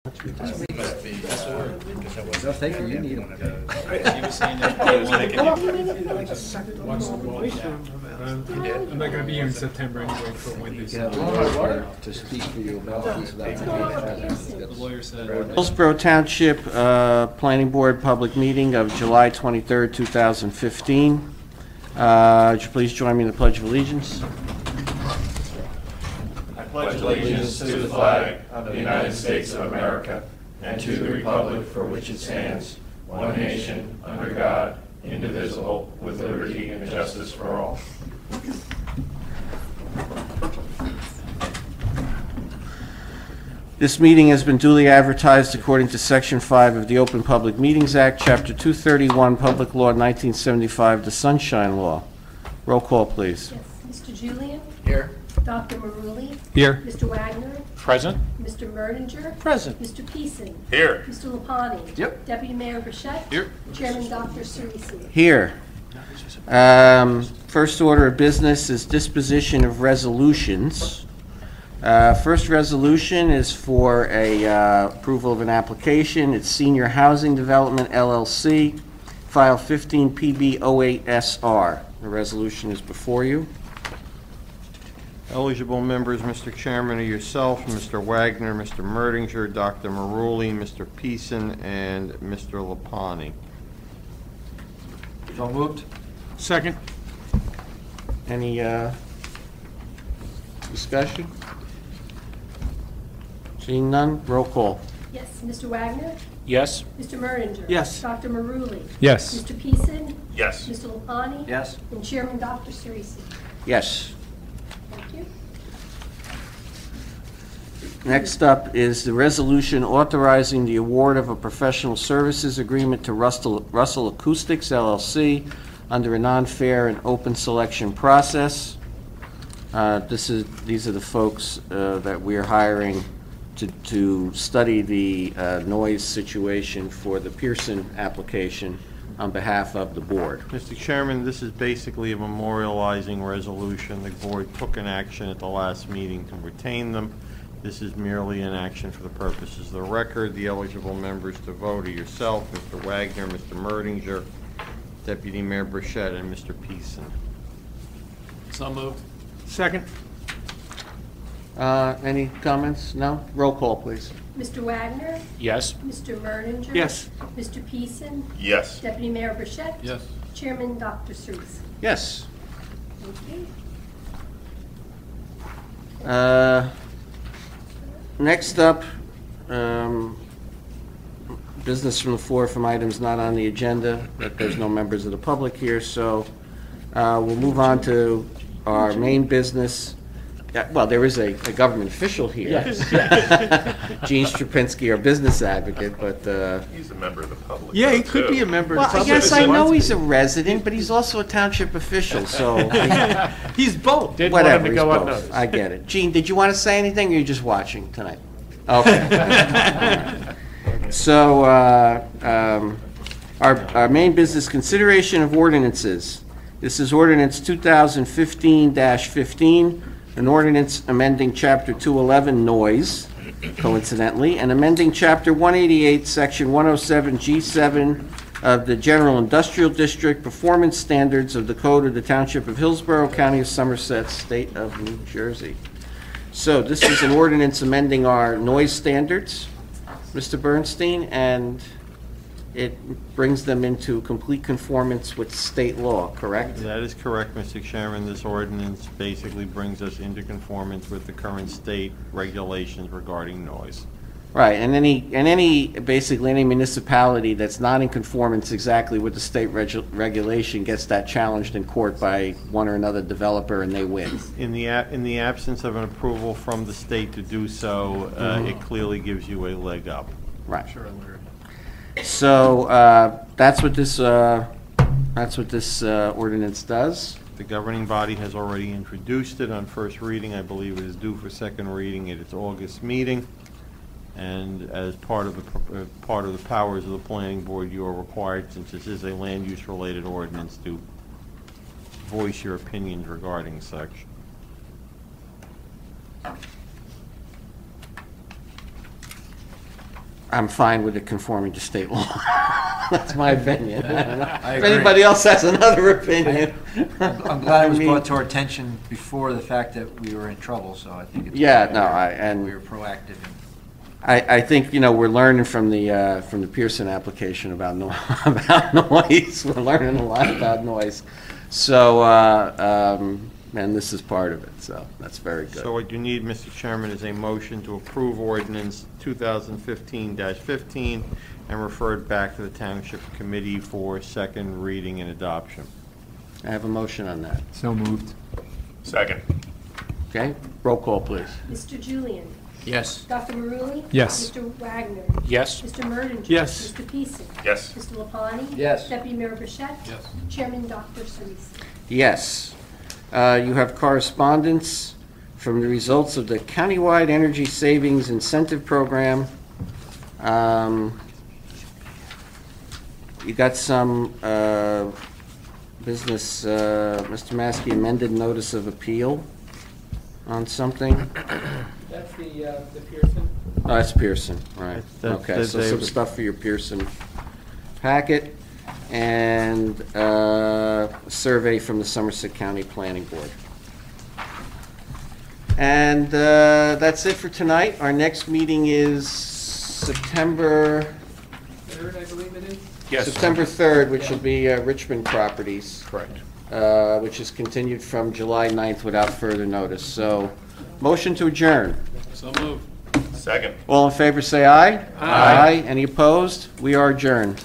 No, thank you. You need them. She was saying that they want to get I'm not going to be here in September anyway for when this. To speak for you about this. the lawyer said. Hillsborough Township Planning Board public meeting of July 23rd, 2015. Would you please join me in the Pledge of Allegiance? I pledge allegiance to the flag of the United States of America and to the republic for which it stands, one nation, under God, indivisible, with liberty and justice for all. This meeting has been duly advertised according to Section 5 of the Open Public Meetings Act, Chapter 231, Public Law 1975, the Sunshine Law. Roll call, please. Yes. Mr. Julian? Here. Dr. Maruli? Here. Mr. Wagner? Present. Mr. Merdinger? Present. Mr. Peason? Here. Mr. Lapani? Yep. Deputy Mayor Burchett? Here. Chairman Dr. Cerisi? Here. First order of business is disposition of resolutions. First resolution is for a approval of an application. It's Senior Housing Development LLC, file 15PB08SR. The resolution is before you. Eligible members, Mr. Chairman, are yourself, Mr. Wagner, Mr. Merdinger, Dr. Maruli, Mr. Peason, and Mr. Lapani. So moved. Second. Any discussion? Seeing none, roll call. Yes. Mr. Wagner? Yes. Mr. Merdinger? Yes. Dr. Maruli? Yes. Mr. Peason? Yes. Mr. Lapani? Yes. And Chairman Dr. Cerisi? Yes. Thank you. Next up is the resolution authorizing the award of a professional services agreement to Russell Acoustics LLC under a non-fair and open selection process. These are the folks that we're hiring to study the noise situation for the Pearson application on behalf of the board. Mr. Chairman, this is basically a memorializing resolution. The board took an action at the last meeting to retain them. This is merely an action for the purposes of the record. The eligible members to vote are yourself, Mr. Wagner, Mr. Merdinger, Deputy Mayor Burchett, and Mr. Peason. So moved. Second. Any comments? No? Roll call, please. Mr. Wagner? Yes. Mr. Merdinger? Yes. Mr. Peason? Yes. Deputy Mayor Burchett? Yes. Chairman Dr. Cerisi? Yes. Thank you. Next up, business from the floor from items not on the agenda, but there's no members of the public here, so we'll move on to our main business. Well, there is a government official here. Yes. Gene Strapinski, our business advocate, but... He's a member of the public. Yeah, he though, could too. be a member Well, of the I public. guess I know he's a resident, but he's also a township official, so... He's both. Didn't want him Whatever, to he's go both. unnoticed. I get it. Gene, did you want to say anything, or are you just watching tonight? Okay. So, our main business, consideration of ordinances. This is ordinance 2015-15, an ordinance amending Chapter 211, noise, coincidentally, and amending Chapter 188, Section 107G7 of the General Industrial District Performance Standards of the Code of the Township of Hillsborough, County of Somerset, State of New Jersey. So this is an ordinance amending our noise standards, Mr. Bernstein, and it brings them into complete conformance with state law, correct? That is correct, Mr. Chairman. This ordinance basically brings us into conformance with the current state regulations regarding noise. Right, and basically any municipality that's not in conformance exactly with the state regulation gets that challenged in court by one or another developer, and they win. In the absence of an approval from the state to do so, it clearly gives you a leg up. Right. Sure, Larry. So that's what this ordinance does. The governing body has already introduced it on first reading. I believe it is due for second reading at its August meeting. And as part of the powers of the planning board, you are required, since this is a land use related ordinance, to voice your opinions regarding such. I'm fine with it conforming to state law. That's my opinion. I If agree. anybody else has another opinion. I'm glad it was I mean, brought to our attention before the fact that we were in trouble, so I think it's. Yeah, no, and We were proactive. I think, we're learning from the Pearson application about about noise. We're learning a lot about noise. So, and this is part of it, so that's very good. So what you need, Mr. Chairman, is a motion to approve ordinance 2015-15 and refer it back to the Township Committee for second reading and adoption. I have a motion on that. So moved. Second. Okay? Roll call, please. Mr. Julian. Yes. Dr. Maruli. Yes. Mr. Wagner. Yes. Mr. Merdinger. Yes. Mr. Peason. Yes. Mr. Lapani. Yes. Deputy Mayor Burchett. Yes. Chairman Dr. Seuss. Yes. You have correspondence from the results of the Countywide Energy Savings Incentive Program. You got some business, Mr. Maskey, amended notice of appeal on something? That's the Pearson. Oh, that's Pearson, right. That's- Okay, that's so some David. stuff for your Pearson packet, and a survey from the Somerset County Planning Board. And that's it for tonight. Our next meeting is September 3rd, I believe it is. September 3rd, which will be Richmond Properties. Correct. Which is continued from July 9th without further notice. So, motion to adjourn. So moved. Second. All in favor, say aye. Aye. Any opposed? We are adjourned.